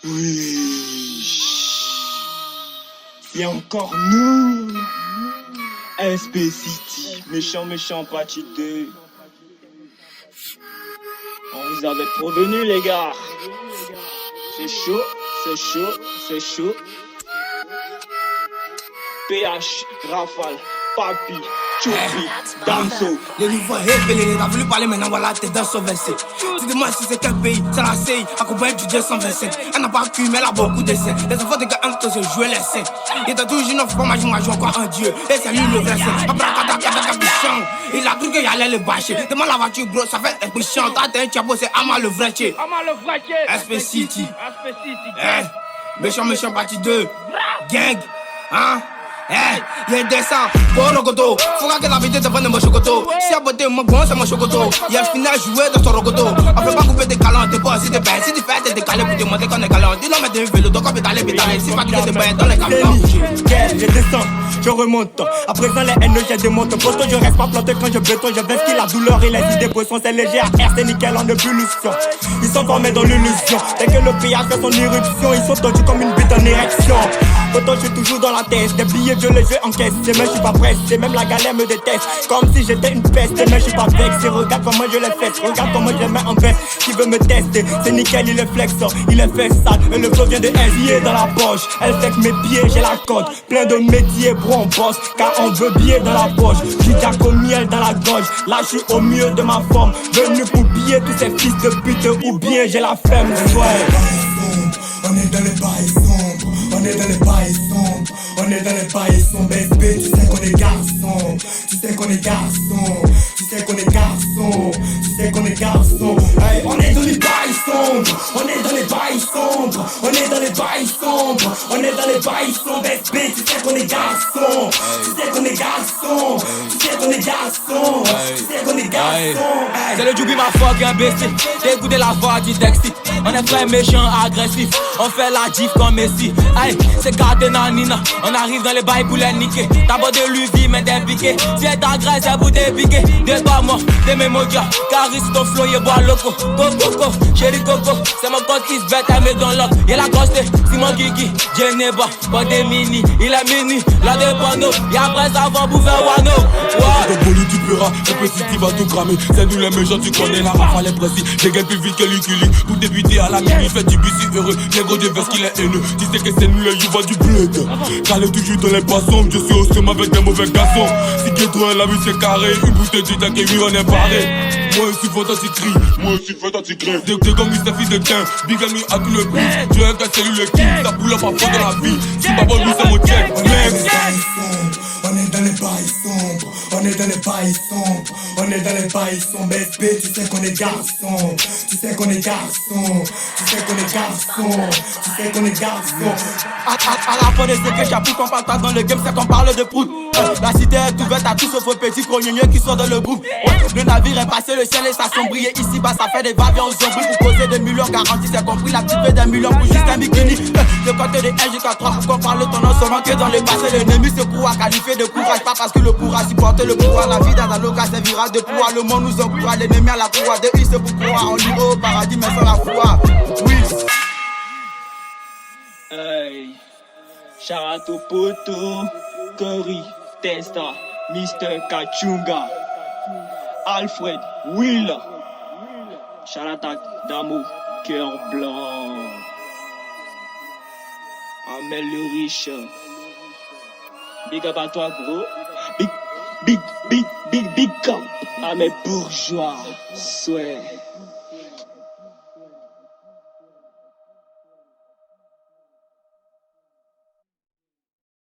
Oui, c'est encore nous, SP City, méchant partie 2. On vous avait prévenu les gars. C'est chaud, c'est chaud, c'est chaud. PH, Rafale, Papi, Choupi, Damso. Les nouveaux rébellés, t'as voulu parler maintenant, voilà, t'es dans son versé. Tu demandes si c'est quel pays, c'est la CI, accompagné du Dieu 127. Elle n'a pas cul, mais elle a beaucoup d'essais. Les enfants de gars, un se jouer les scènes. Il t'a toujours une fois, moi joue encore un Dieu. Et c'est lui le verset. Il a cru qu'il allait le bâcher. Demande la voiture, gros, ça fait un peu chiant. T'as un chapeau, c'est Ama le vrai tché. SP City. Méchant partie 2. Gang. Hein? Y'a descend, pour le coteau. Faut que la vidéo te prenne mon chocoto. Si à beauté, mon bon, c'est mon chocoto. Y'a final joué dans son rocoto. On peut pas couper tes calants, t'es pas si t'es bête. Si tu fais, t'es décalé pour te montrer qu'on est galant. Dis non, mais t'es un vélo, donc on peut t'aller pétaler. Si pas tu t'es bête dans les camions. Je descends, je remonte. À présent, les haines, j'ai démonte. Pourtant, je reste pas planté quand je béton. Je baisse qui la douleur et les idées poissons. C'est léger à air, c'est nickel en ébullition. Ils sont formés dans l'illusion. Dès que le pillage fait son irruption, ils sont tendus comme une bite en érection. Pourtant, je suis toujours dans la tête. Des billets, je les en caisse. Mais je suis pas pressé, même la galère me déteste. Comme si j'étais une peste, mais je suis pas vexé. Regarde comment je les fesse, regarde comment je les mets en veste. Qui veut me tester, c'est nickel, il est flexant. Il est fait sale, et le flow vient de SIE dans la poche. Elle fait que mes pieds, j'ai la cote. Plein de métiers, bro, on bosse. Car on veut billet dans la poche. J'suis déjà comme miel dans la gorge. Là, je suis au mieux de ma forme. Venu pour biller tous ces fils de pute. Ou bien j'ai la flemme, on est dans les bails sombres, on est dans les bails sombres, on est dans les bails sombres, baby, tu sais qu'on est garçon, tu sais qu'on est garçon, tu sais qu'on est garçon, tu sais qu'on est garçon, hey, on est dans les bails sombres, on est dans les bails sombres, on est dans les bails sombres, on est dans les bails sombres, baby, tu sais qu'on est garçon, tu sais qu'on est garçon, tu sais qu'on est garçon, tu sais qu'on est garçon. C'est le Jubi ma fuck imbécile, j'ai écouté la voix du Dexy. On est très méchant, agressif, on fait la gif comme Messi. Aïe, c'est Katena Nina, on arrive dans les bails pour les niquer. T'as beau de lui, mais t'es piqué. Si elle t'agresse, elle vous dépiquer. De toi, moi, de mes mojas, Caris, ton flow, y'a bois loco. Coco, chéri Coco, c'est mon code qui se bête, elle met dans l'ordre. Y'a la coste, Simon Kiki, Geneva, pas des mini, il est mini, là des panneaux. Et après ça, va bouffer Wano. Ton politique verra, le City va tout cramer. C'est nous les méchants, tu connais la rafale est précis. J'ai gagné plus vite que Luculi. Tout débuté à la mini, fait du busy heureux. Les gros Dieu qu'il est haineux. Tu sais que c'est nous les youva du bled. Calé toujours dans les poissons. Je suis au sommet avec des mauvais garçons. Si Guédouin la vie c'est carré. Une bouteille de Jack et oui on est paré. Moi aussi faut t'anti-cri, moi aussi faut t'anti-cri. T'es comme Mr. Fils de Quin, big ami à tout le coup. Tu es un cas celui le king, ta boule up à fond dans la vie. Si ma bonne lui c'est mon check, on est dans les bails sombres, on est dans les bails sombres, on est dans les bails sombres, baby, tu sais qu'on est garçon, tu sais qu'on est garçon, tu sais qu'on est garçon, tu sais qu'on est garçon. À la fin de ce que j'appuie qu'on parle pas dans le game, c'est qu'on parle de prout. La cité est ouverte à tous sauf aux petits cogneux qui sont dans le groupe. Le navire est passé, le ciel et ça sombrille. Ici bas ça fait des va-et-vient aux ombres. Pour causer des millions garantis, c'est compris. La petite fait des millions pour juste un bikini. De côté des 1 jusqu'à 3 pour qu'on parle ton nom seulement que dans le passé. L'ennemi se court à qualifier de courage. Pas parce que le pourra supporter le pouvoir. La vie dans un local servira de pouvoir. Le monde nous encourage, l'ennemi à la cour. De il se pourquoi on ira au paradis mais sans la foi. Oui. Hey, Charato Poto, Curry, Testa, Mr. Kachunga, Alfred, Will, Charatak, Damo, Cœur Blanc, Amel le Riche, big up à toi gros, big up à mes bourgeois, souhait.